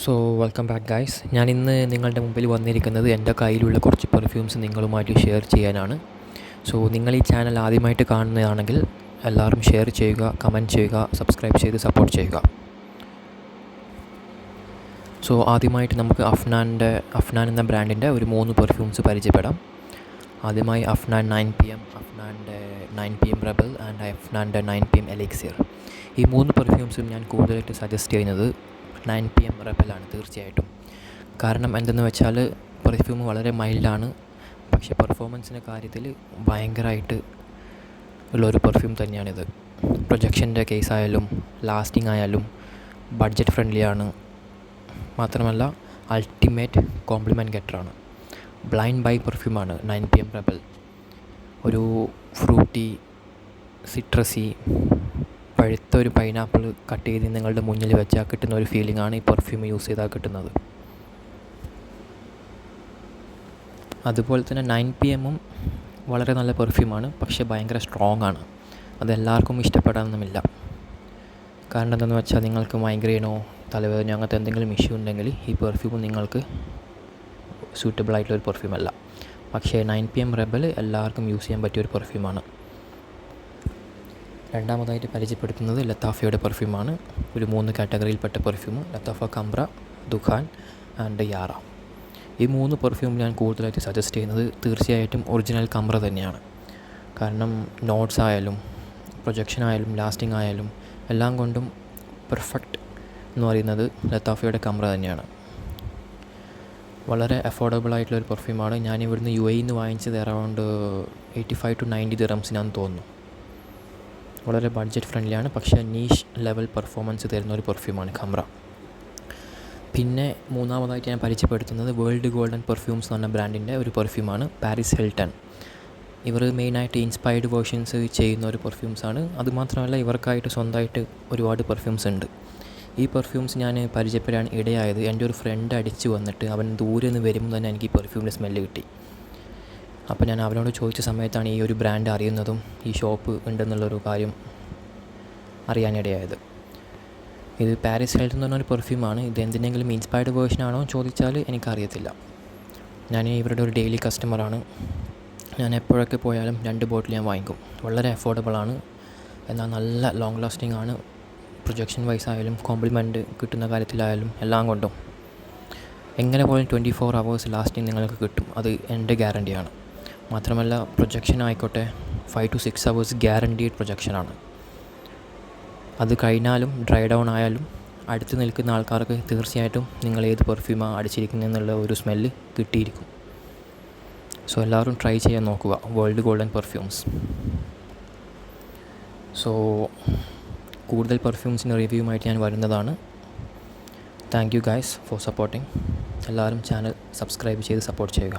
So welcome back guys. ഞാൻ ഇന്ന് നിങ്ങളുടെ മുമ്പിൽ വന്നിരിക്കുന്നത് എൻ്റെ കയ്യിലുള്ള കുറച്ച് പെർഫ്യൂംസ് നിങ്ങളുമായിട്ട് ഷെയർ ചെയ്യാനാണ്. സോ നിങ്ങൾ ഈ ചാനൽ ആദ്യമായിട്ട് കാണുന്നതാണെങ്കിൽ എല്ലാവരും ഷെയർ ചെയ്യുക, കമൻറ്റ് ചെയ്യുക, സബ്സ്ക്രൈബ് ചെയ്ത് സപ്പോർട്ട് ചെയ്യുക. സോ ആദ്യമായിട്ട് നമുക്ക് അഫ്നാൻ എന്ന ബ്രാൻഡിൻ്റെ ഒരു 3 പെർഫ്യൂംസ് പരിചയപ്പെടാം. ആദ്യമായി അഫ്നാൻ 9pm, അഫ്നാൻ്റെ 9pm റെബൽ ആൻഡ് അഫ്നാൻ്റെ 9pm എലിക്സിർ. ഈ 3 പെർഫ്യൂംസും ഞാൻ കൂടുതലായിട്ട് സജസ്റ്റ് ചെയ്യുന്നത് 9pm റെബലാണ് തീർച്ചയായിട്ടും. കാരണം എന്തെന്ന് വെച്ചാൽ പെർഫ്യൂം വളരെ മൈൽഡാണ്, പക്ഷേ പെർഫോമൻസിൻ്റെ കാര്യത്തിൽ ഭയങ്കരമായിട്ട് ഉള്ളൊരു പെർഫ്യൂം തന്നെയാണിത്. പ്രൊജക്ഷൻ്റെ കേസായാലും ലാസ്റ്റിംഗ് ആയാലും ബഡ്ജറ്റ് ഫ്രണ്ട്ലിയാണ്. മാത്രമല്ല അൾട്ടിമേറ്റ് കോംപ്ലിമെൻറ്റ് ഗെറ്ററാണ്. ബ്ലൈൻഡ് ബൈ പെർഫ്യൂമാണ് 9pm റെബൽ. ഒരു ഫ്രൂട്ടി, സിട്രസി, പഴുത്ത ഒരു പൈനാപ്പിൾ കട്ട് ചെയ്ത് നിങ്ങളുടെ മുന്നിൽ വെച്ചാൽ കിട്ടുന്ന ഒരു ഫീലിംഗാണ് ഈ പെർഫ്യൂം യൂസ് ചെയ്താൽ കിട്ടുന്നത്. അതുപോലെ തന്നെ 9pmഉം വളരെ നല്ല പെർഫ്യൂമാണ്, പക്ഷേ ഭയങ്കര സ്ട്രോങ് ആണ്. അതെല്ലാവർക്കും ഇഷ്ടപ്പെടാനൊന്നുമില്ല. കാരണം എന്താണെന്ന് വെച്ചാൽ നിങ്ങൾക്ക് മൈഗ്രെയിനോ തലവേദന അങ്ങനത്തെ എന്തെങ്കിലും ഇഷ്യൂ ഉണ്ടെങ്കിൽ ഈ പെർഫ്യൂം നിങ്ങൾക്ക് സൂറ്റബിൾ ആയിട്ടുള്ളൊരു പെർഫ്യൂമല്ല. പക്ഷേ 9pm റെബൽ എല്ലാവർക്കും യൂസ് ചെയ്യാൻ പറ്റിയൊരു പെർഫ്യൂമാണ്. രണ്ടാമതായിട്ട് പരിചയപ്പെടുത്തുന്നത് ലത്താഫയുടെ പെർഫ്യൂമാണ്. ഒരു 3 കാറ്റഗറിയിൽപ്പെട്ട പെർഫ്യൂം: ലത്താഫ കംബ്ര, ദുഖാൻ ആൻഡ് യാറ. ഈ 3 പെർഫ്യൂം ഞാൻ കൂടുതലായിട്ട് സജസ്റ്റ് ചെയ്യുന്നത് തീർച്ചയായിട്ടും ഒറിജിനൽ കംബ്ര തന്നെയാണ്. കാരണം നോട്ട്സ് ആയാലും പ്രൊജക്ഷൻ ആയാലും ലാസ്റ്റിംഗ് ആയാലും എല്ലാം കൊണ്ടും പെർഫെക്റ്റ് എന്ന് പറയുന്നത് ലത്താഫയുടെ കംബ്ര തന്നെയാണ്. വളരെ അഫോർഡബിൾ ആയിട്ടുള്ളൊരു പെർഫ്യൂമാണ്. ഞാൻ ഇവിടുന്ന് UAE നിന്ന് വാങ്ങിച്ചത് അറൗണ്ട് 85 to 90 ദിറംസിനാന്ന് തോന്നുന്നു. വളരെ ബഡ്ജറ്റ് ഫ്രണ്ട്ലിയാണ്, പക്ഷേ നീഷ് ലെവൽ പെർഫോമൻസ് തരുന്ന ഒരു പെർഫ്യൂമാണ് കംബ്ര. പിന്നെ മൂന്നാമതായിട്ട് ഞാൻ പരിചയപ്പെടുത്തുന്നത് വേൾഡ് ഗോൾഡൻ പെർഫ്യൂംസ് എന്ന് പറഞ്ഞ ബ്രാൻഡിൻ്റെ ഒരു പെർഫ്യൂമാണ് പാരിസ് ഹിൽട്ടൺ. ഇവർ മെയിനായിട്ട് ഇൻസ്പയർഡ് വേർഷൻസ് ചെയ്യുന്ന ഒരു പെർഫ്യൂംസാണ്. അതുമാത്രമല്ല ഇവർക്കായിട്ട് സ്വന്തമായിട്ട് ഒരുപാട് പെർഫ്യൂംസ് ഉണ്ട്. ഈ പെർഫ്യൂംസ് ഞാൻ പരിചയപ്പെടാൻ ഇടയായത് എൻ്റെ ഒരു ഫ്രണ്ട് അടിച്ച് വന്നിട്ട് അവൻ ദൂരെ നിന്ന് വരുമ്പോൾ തന്നെ എനിക്ക് ഈ പെർഫ്യൂമിൻ്റെ സ്മെല്ല് കിട്ടി. അപ്പോൾ ഞാൻ അവനോട് ചോദിച്ച സമയത്താണ് ഈ ഒരു ബ്രാൻഡ് അറിയുന്നതും ഈ ഷോപ്പ് ഉണ്ടെന്നുള്ളൊരു കാര്യം അറിയാനിടയായത്. ഇത് പാരിസ് ഹിൽട്ടൺ എന്ന് പറഞ്ഞൊരു പെർഫ്യൂമാണ്. ഇത് എന്തിനെങ്കിലും ഇൻസ്പയർഡ് വേർഷനാണോ ചോദിച്ചാൽ എനിക്കറിയത്തില്ല. ഞാൻ ഇവരുടെ ഒരു ഡെയിലി കസ്റ്റമറാണ്. ഞാൻ എപ്പോഴൊക്കെ പോയാലും 2 ബോട്ടിൽ ഞാൻ വാങ്ങിക്കും. വളരെ അഫോർഡബിളാണ്, എന്നാൽ നല്ല ലോങ് ലാസ്റ്റിംഗ് ആണ്. പ്രൊജക്ഷൻ വൈസ് ആയാലും കോംപ്ലിമെൻറ്റ് കിട്ടുന്ന കാര്യത്തിലായാലും എല്ലാം കൊണ്ടും എങ്ങനെ പോലും 24 hours ലാസ്റ്റിംഗ് നിങ്ങൾക്ക് കിട്ടും. അത് എൻ്റെ ഗ്യാരണ്ടിയാണ്. മാത്രമല്ല പ്രൊജക്ഷൻ ആയിക്കോട്ടെ 5 to 6 hours ഗ്യാരണ്ടീഡ് പ്രൊജക്ഷനാണ്. അത് കഴിഞ്ഞാലും ഡ്രൈ ഡൗൺ ആയാലും അടുത്ത് നിൽക്കുന്ന ആൾക്കാർക്ക് തീർച്ചയായിട്ടും നിങ്ങൾ ഏത് പെർഫ്യൂമാണ് അടിച്ചിരിക്കുന്നതെന്നുള്ള ഒരു സ്മെല്ല് കിട്ടിയിരിക്കും. സോ എല്ലാവരും ട്രൈ ചെയ്യാൻ നോക്കുക വേൾഡ് ഗോൾഡൻ പെർഫ്യൂംസ്. സോ കൂടുതൽ പെർഫ്യൂംസിൻ്റെ റിവ്യൂമായിട്ട് ഞാൻ വരുന്നതാണ്. Thank you guys four supporting. എല്ലാവരും ചാനൽ സബ്സ്ക്രൈബ് ചെയ്ത് സപ്പോർട്ട് ചെയ്യുക.